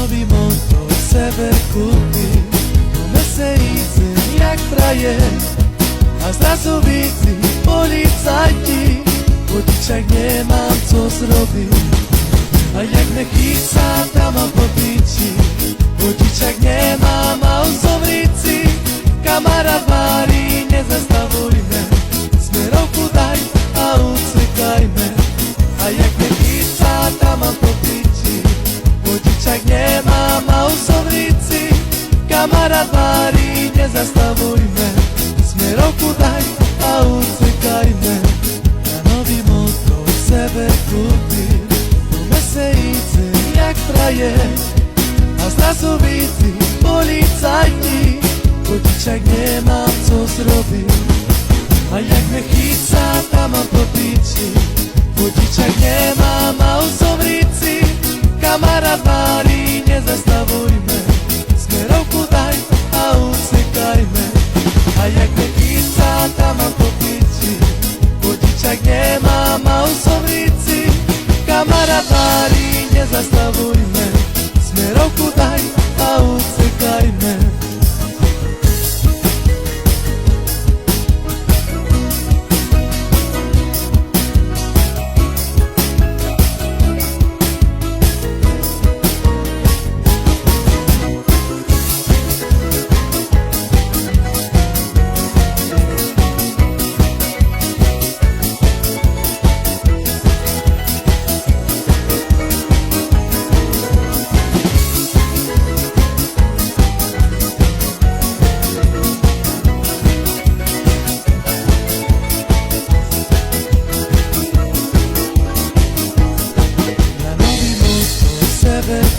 nový motor sebe kúpim, po meste idem jak frajer a zrazu vidí policajti, vodičak nemám co zrobiť. A jak me chyca, tam mám po piči, vodičak nemám a on zomríci. Kamarát varí, nezastavujme, smerovku daj a ucekajme. A jak me chyca, tam mám po piči, vodičak nemám a on zomríci. Kamarát varí, nezastavujme, smerovku daj a ucekajme. Ja nový motor sebe kúpim, po meste idem jak frajer a zrazu vidí policajti, vodičak nemám co zrobiť. A jak me chyca, tam mám po piči, vodičak nemám a on zomríci. Kamarát varí, nezastavujme, smerovku daj a ucekajme. A jak me chyca, tam mám po piči, vodičak nemám a on zomríci. Kamarát varí, nezastavujme, smerovku daj a ucekajme.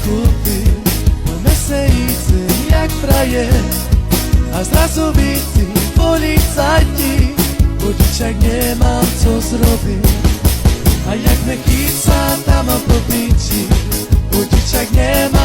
Kúpim, po meste idem jak frajer a zrazu vidí policajti, vodičak nemám co zrobiť. A jak me chyca, tam mám po piči, vodičak nemám